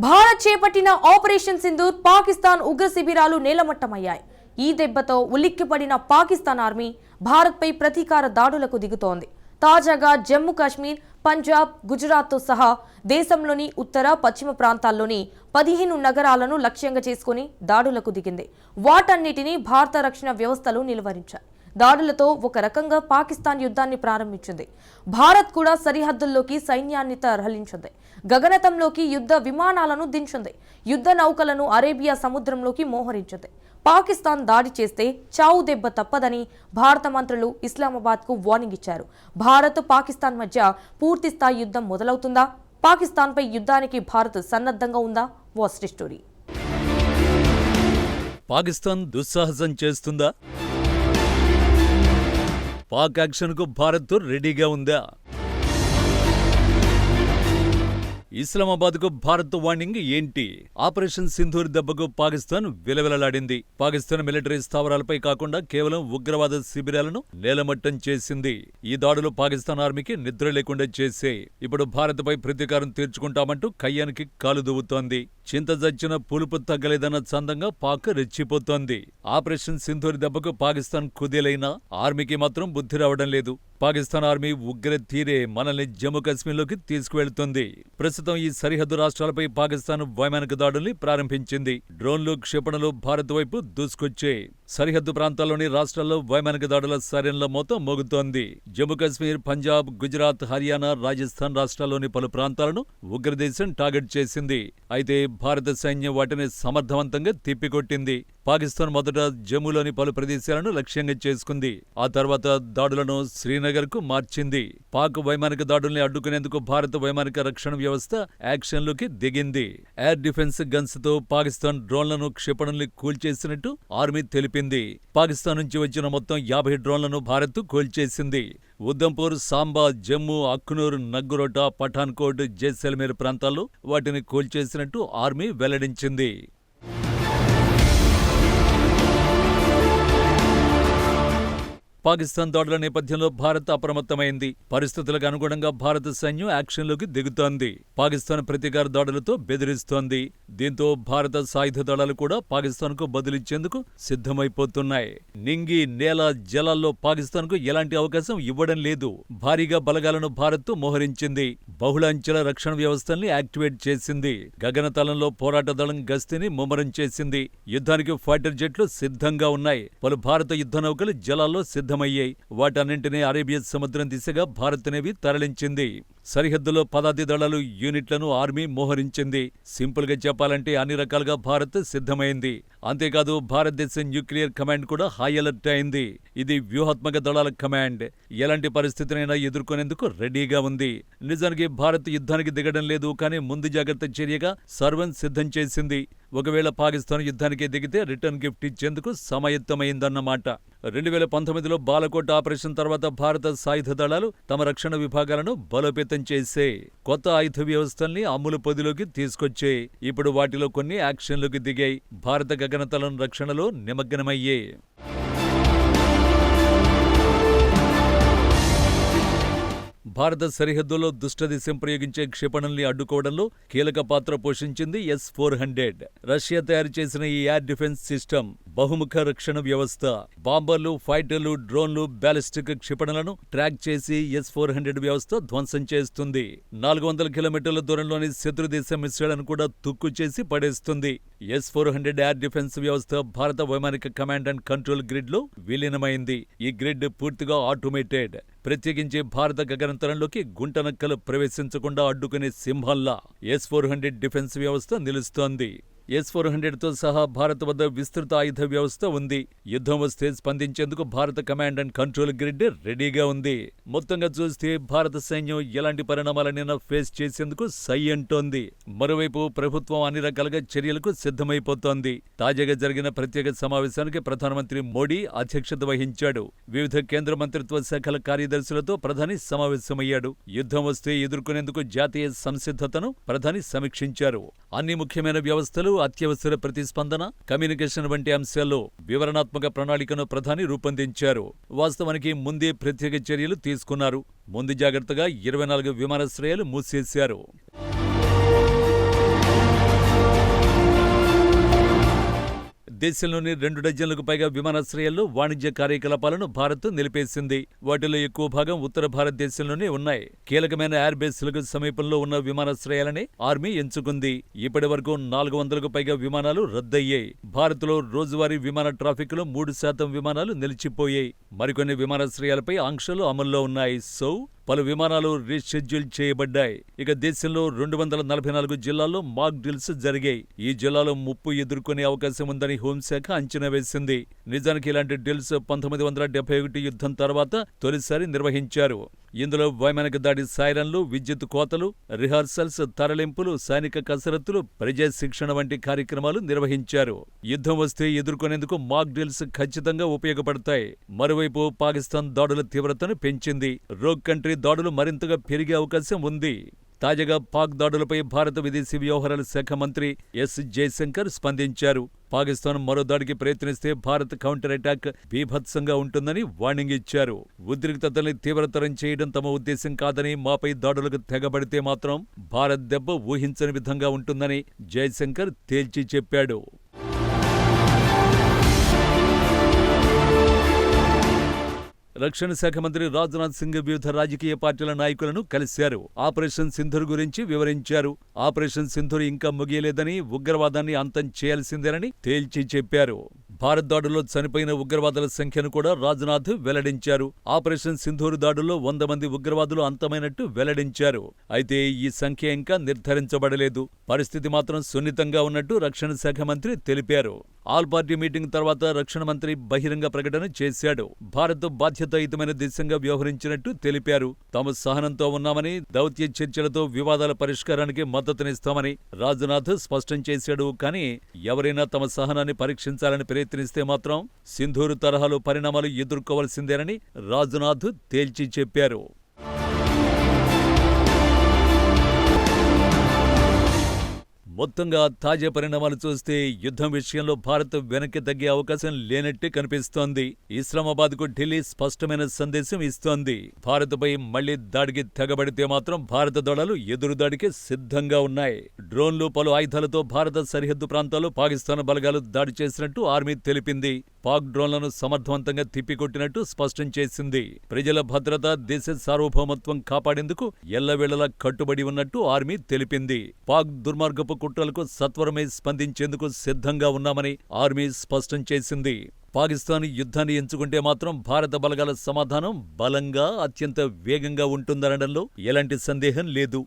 భారత్ చేపట్టిన ఆపరేషన్ సింధూర్ పాకిస్తాన్ ఉగ్ర శిబిరాలు నేలమట్టమయ్యాయి. ఈ దెబ్బతో ఉలిక్కిపడిన పాకిస్తాన్ ఆర్మీ భారత్పై ప్రతీకార దాడులకు దిగుతోంది. తాజాగా జమ్మూ కాశ్మీర్, పంజాబ్, గుజరాత్తో సహా దేశంలోని ఉత్తర, పశ్చిమ ప్రాంతాల్లోని 15 నగరాలను లక్ష్యంగా చేసుకుని దాడులకు దిగింది. వాటన్నిటినీ భారత రక్షణ వ్యవస్థలు నిలువరించాయి. దాడులతో ఒక రకంగా పాకిస్తాన్ యుద్ధాన్ని ప్రారంభించింది. భారత్ కూడా సరిహద్దుల్లోకి సైన్యాన్ని తరలించింది. గగనతంలోకి యుద్ధ విమానాలను దించింది. యుద్ధ నౌకలను అరేబియా సముద్రంలోకి మోహరించింది. పాకిస్తాన్ దాడి చేస్తే చావు దెబ్బ తప్పదని భారత మంత్రులు ఇస్లామాబాద్కు వార్నింగ్ ఇచ్చారు. భారత్, పాకిస్తాన్ మధ్య పూర్తి స్థాయి యుద్ధం మొదలవుతుందా? పాకిస్తాన్పై యుద్ధానికి భారత్ సన్నద్ధంగా ఉందా? Watch the story. పాకిస్తాన్ దుస్సాహసం చేస్తుందా? పాక్ యాక్షన్కు భారత్ రెడీగా ఉందా? ఇస్లామాబాద్కు భారత్ వార్నింగ్ ఏంటి? ఆపరేషన్ సింధూర్ దెబ్బకు పాకిస్తాన్ విలవిలలాడింది. పాకిస్తాన్ మిలిటరీ స్థావరాలపై కాకుండా కేవలం ఉగ్రవాద శిబిరాలను నేలమట్టం చేసింది. ఈ దాడులు పాకిస్తాన్ ఆర్మీకి నిద్ర లేకుండా చేసే ఇప్పుడు భారత్పై ప్రతీకారం తీర్చుకుంటామంటూ కయ్యానికి కాలు దువ్వుతోంది. చింత జచ్చిన పులుపు తగ్గలేదన్న చందంగా పాక్ రెచ్చిపోతోంది. ఆపరేషన్ సింధూర్ దెబ్బకు పాకిస్తాన్ కుదేలైనా ఆర్మీకి మాత్రం బుద్ధి రావడం లేదు. పాకిస్తాన్ ఆర్మీ ఉగ్ర తీరే మనల్ని జమ్మూ కాశ్మీర్లోకి తీసుకువెళ్తుంది. ప్రస్తుతం ఈ సరిహద్దు రాష్ట్రాలపై పాకిస్తాన్ వైమానిక దాడుల్ని ప్రారంభించింది. డ్రోన్లు, క్షిపణులు భారత్ వైపు దూసుకొచ్చాయి. సరిహద్దు ప్రాంతాల్లోని రాష్ట్రాల్లో వైమానిక దాడుల సైరన్ల మోత మోగుతోంది. జమ్మూ కాశ్మీర్, పంజాబ్, గుజరాత్, హర్యానా, రాజస్థాన్ రాష్ట్రాల్లోని పలు ప్రాంతాలను ఉగ్రదేశం టార్గెట్ చేసింది. అయితే భారత సైన్యం వాటిని సమర్థవంతంగా తిప్పికొట్టింది. పాకిస్తాన్ మొదట జమ్మూలోని పలు ప్రదేశాలను లక్ష్యంగా చేసుకుంది. ఆ తర్వాత దాడులను శ్రీనగర్కు మార్చింది. పాక్ వైమానిక దాడుల్ని అడ్డుకునేందుకు భారత వైమానిక రక్షణ వ్యవస్థ యాక్షన్లోకి దిగింది. ఎయిర్ డిఫెన్స్ గన్స్ తో పాకిస్తాన్ డ్రోన్లను, క్షిపణుల్ని కూల్చేసినట్టు ఆర్మీ తెలిపింది. పాకిస్తాన్ నుంచి వచ్చిన మొత్తం 50 డ్రోన్లను భారత్ కూల్చేసింది. ఉధంపూర్, సాంబా, జమ్మూ, అఖ్నూర్, నగ్రోటా, పఠాన్కోట్, జైసల్మేర్ ప్రాంతాల్లో వాటిని కూల్చేసినట్టు ఆర్మీ వెల్లడించింది. పాకిస్తాన్ దాడుల నేపథ్యంలో భారత్ అప్రమత్తమైంది. పరిస్థితులకు అనుగుణంగా భారత సైన్యం యాక్షన్లోకి దిగుతోంది. పాకిస్తాన్ ప్రతీకార దాడులతో బెదిరిస్తోంది. దీంతో భారత సాయుధ దళాలు కూడా పాకిస్తాన్కు బదులిచ్చేందుకు సిద్ధమైపోతున్నాయి. నింగి, నేల, జలాల్లో పాకిస్తాన్కు ఎలాంటి అవకాశం ఇవ్వడం లేదు. భారీగా బలగాలను భారత్ మోహరించింది. బహుళ అంచెల రక్షణ వ్యవస్థల్ని యాక్టివేట్ చేసింది. గగనతలంలో పోరాట దళం గస్తీని ముమ్మరం చేసింది. యుద్ధానికి ఫైటర్ జెట్లు సిద్ధంగా ఉన్నాయి. పలు భారత యుద్ధ నౌకలు జలాల్లో సిద్ధమయ్యాయి. వాటన్నింటినీ అరేబియా సముద్రం దిశగా భారత్ నేవీ తరలించింది. సరిహద్దులో పదాతి దళాలు యూనిట్లను ఆర్మీ మోహరించింది. సింపుల్ గా చెప్పాలంటే అన్ని రకాలుగా భారత్ సిద్ధమైంది. అంతేకాదు భారతదేశ న్యూక్లియర్ కమాండ్ కూడా హై అలర్ట్ అయింది. ఇది వ్యూహాత్మక దళాల కమాండ్. ఎలాంటి పరిస్థితినైనా ఎదుర్కొనేందుకు రెడీగా ఉంది. నిజానికి భారత్ యుద్ధానికి దిగడం లేదు, కానీ ముందు జాగ్రత్త చర్యగా సర్వం సిద్ధం చేసింది. ఒకవేళ పాకిస్తాన్ యుద్ధానికి దిగితే రిటర్న్ గిఫ్ట్ ఇచ్చేందుకు సమాయత్తమైందన్నమాట. 2019లో బాలకోట్ ఆపరేషన్ తర్వాత భారత సాయుధ దళాలు తమ రక్షణ విభాగాలను బలోపేతం చేసే కొత్త ఆయుధ వ్యవస్థల్ని అమలు పొదిలోకి తీసుకొచ్చే. ఇప్పుడు వాటిలో కొన్ని యాక్షన్లోకి దిగాయి. భారత గగనతలం రక్షణలో నిమగ్నమయ్యే. భారత సరిహద్దులో దుష్టదిశం ప్రయోగించే క్షిపణుల్ని అడ్డుకోవడంలో కీలక పాత్ర పోషించింది S-400. రష్యా తయారు చేసిన ఈ ఎయిర్ డిఫెన్స్ సిస్టమ్ బహుముఖ రక్షణ వ్యవస్థ. బాంబర్లు, ఫైటర్లు, డ్రోన్లు, బ్యాలిస్టిక్ క్షిపణులను ట్రాక్ చేసి S-400 వ్యవస్థ ధ్వంసం చేస్తుంది. 400 కిలోమీటర్ల దూరంలోని శత్రు దేశ మిస్సైళ్లను కూడా తుక్కు చేసి పడేస్తుంది. S-400 ఎయిర్ డిఫెన్స్ వ్యవస్థ భారత వైమానిక కమాండ్ అండ్ కంట్రోల్ గ్రిడ్ లో విలీనమైంది. ఈ గ్రిడ్ పూర్తిగా ఆటోమేటెడ్. ప్రత్యేకించి భారత గగనతలంలోకి గుంటనక్కలు ప్రవేశించకుండా అడ్డుకునే సింహంలా S-400 డిఫెన్స్ వ్యవస్థ నిలుస్తోంది. S-400తో సహా భారత్ వద్ద విస్తృత ఆయుధ వ్యవస్థ ఉంది. యుద్ధం వస్తే స్పందించేందుకు భారత కమాండ్ అండ్ కంట్రోల్ గ్రిడ్ రెడీగా ఉంది. మొత్తంగా చూస్తే భారత సైన్యం ఎలాంటి పరిణామాలనైనా ఫేస్ చేసేందుకు సై అంటోంది. మరోవైపు ప్రభుత్వం అన్ని రకాలుగా చర్యలకు సిద్ధమైపోతోంది. తాజాగా జరిగిన ప్రత్యేక సమావేశానికి ప్రధానమంత్రి మోడీ అధ్యక్షత వహించాడు. వివిధ కేంద్ర మంత్రిత్వ శాఖల కార్యదర్శులతో ప్రధాని సమావేశమయ్యాడు. యుద్ధం వస్తే ఎదుర్కొనేందుకు జాతీయ సంసిద్ధతను ప్రధాని సమీక్షించారు. అన్ని ముఖ్యమైన వ్యవస్థలు, అత్యవసర ప్రతిస్పందన, కమ్యూనికేషన్ వంటి అంశాల్లో వివరణాత్మక ప్రణాళికను ప్రధాని రూపొందించారు. వాస్తవానికి ముందే ప్రత్యేక చర్యలు తీసుకున్నారు. ముందు జాగ్రత్తగా 24 విమానాశ్రయాలు మూసేశారు. దేశంలోని 2 డజన్లకు పైగా విమానాశ్రయాల్లో వాణిజ్య కార్యకలాపాలను భారత్ నిలిపేసింది. వాటిలో ఎక్కువ భాగం ఉత్తర భారతదేశంలోనే ఉన్నాయి. కీలకమైన ఎయిర్ బేస్లకు సమీపంలో ఉన్న విమానాశ్రయాలనే ఆర్మీ ఎంచుకుంది. ఇప్పటి వరకు 400కు పైగా విమానాలు రద్దయ్యాయి. భారత్లో రోజువారీ విమాన ట్రాఫిక్లో 3% విమానాలు నిలిచిపోయాయి. మరికొన్ని విమానాశ్రయాలపై ఆంక్షలు అమల్లో ఉన్నాయి. పలు విమానాలు రీషెడ్యూల్ చేయబడ్డాయి. ఇక దేశంలో 244 జిల్లాల్లో మాక్ డ్రిల్స్ జరిగాయి. ఈ జిల్లాలో ముప్పు ఎదుర్కొనే అవకాశం ఉందని హోంశాఖ అంచనా వేసింది. నిజానికి ఇలాంటి డ్రిల్స్ 1971 యుద్ధం తర్వాత తొలిసారి నిర్వహించారు. ఇందులో వైమానిక దాడి సైరన్లు, విద్యుత్ కోతలు, రిహార్సల్స్, తరలింపులు, సైనిక కసరత్తులు, ప్రజా శిక్షణ వంటి కార్యక్రమాలు నిర్వహించారు. యుద్ధం వస్తే ఎదుర్కొనేందుకు మాక్ డ్రిల్స్ ఖచ్చితంగా ఉపయోగపడతాయి. మరోవైపు పాకిస్తాన్ దాడుల తీవ్రతను పెంచింది. రోగ్ కంట్రీ దాడులు మరింతగా పెరిగే అవకాశం ఉంది. తాజాగా పాక్ దాడులపై భారత విదేశీ వ్యవహారాల శాఖ మంత్రి ఎస్ జయశంకర్ స్పందించారు. పాకిస్తాన్ మరో దాడికి ప్రయత్నిస్తే భారత్ కౌంటర్ అటాక్ బీభత్సంగా ఉంటుందని వార్నింగ్ ఇచ్చారు. ఉద్రిక్తతల్ని తీవ్రతరం చేయడం తమ ఉద్దేశం కాదని, మాపై దాడులకు తెగబడితే మాత్రం భారత్ దెబ్బ ఊహించని విధంగా ఉంటుందని జయశంకర్ తేల్చి చెప్పాడు. రక్షణ శాఖ మంత్రి రాజ్నాథ్ సింగ్ వివిధ రాజకీయ పార్టీల నాయకులను కలిశారు. ఆపరేషన్ సింధూర్ గురించి వివరించారు. ఆపరేషన్ సింధూర్ ఇంకా ముగియలేదని, ఉగ్రవాదాన్ని అంతం చేయాల్సిందేనని తేల్చి చెప్పారు. భారత్ దాడుల్లో చనిపోయిన ఉగ్రవాదుల సంఖ్యను కూడా రాజ్నాథ్ వెల్లడించారు. ఆపరేషన్ సింధూర్ దాడుల్లో 100 మంది ఉగ్రవాదులు అంతమైనట్టు వెల్లడించారు. అయితే ఈ సంఖ్య ఇంకా నిర్ధారించబడలేదు. పరిస్థితి మాత్రం సున్నితంగా ఉన్నట్టు రక్షణ శాఖ మంత్రి తెలిపారు. ఆల్ పార్టీ మీటింగ్ తర్వాత రక్షణ మంత్రి బహిరంగ ప్రకటన చేశాడు. భారత్ బాధ్యతాయుతమైన దేశంగా వ్యవహరించినట్టు తెలిపారు. తాము సహనంతో ఉన్నామని, దౌత్య చర్చలతో వివాదాల పరిష్కారానికి మద్దతునిస్తామని రాజ్నాథ్ స్పష్టం చేశాడు. కానీ ఎవరైనా తమ సహనాన్ని పరీక్షించాలని ప్రయత్నిస్తే మాత్రం సింధూర్ తరహాలో పరిణామాలు ఎదుర్కోవాల్సిందేనని రాజ్నాథ్ తేల్చి చెప్పారు. మొత్తంగా తాజా పరిణామాలు చూస్తే యుద్ధం విషయంలో భారత్ వెనక్కి తగ్గే అవకాశం లేనట్టే కనిపిస్తోంది. ఇస్లామాబాద్కు ఢిల్లీ స్పష్టమైన సందేశం ఇస్తోంది. భారత్పై మళ్లీ దాడికి తెగబడితే మాత్రం భారత దళాలు ఎదురుదాడికి సిద్ధంగా ఉన్నాయి. డ్రోన్లు, పలు ఆయుధాలతో భారత సరిహద్దు ప్రాంతాల్లో పాకిస్తాన్ బలగాలు దాడి చేసినట్టు ఆర్మీ తెలిపింది. పాక్ డ్రోన్లను సమర్థవంతంగా తిప్పికొట్టినట్టు స్పష్టం చేసింది. ప్రజల భద్రత, దేశ సార్వభౌమత్వం కాపాడేందుకు ఎల్లవేళలా కట్టుబడి ఉన్నట్టు ఆర్మీ తెలిపింది. పాక్ దుర్మార్గపు కుట్రలకు సత్వరమే స్పందించేందుకు సిద్ధంగా ఉన్నామని ఆర్మీ స్పష్టం చేసింది. పాకిస్తాన్ యుద్ధాన్ని ఎంచుకుంటే మాత్రం భారత బలగాల సమాధానం బలంగా, అత్యంత వేగంగా ఉంటుందనడంలో ఎలాంటి సందేహం లేదు.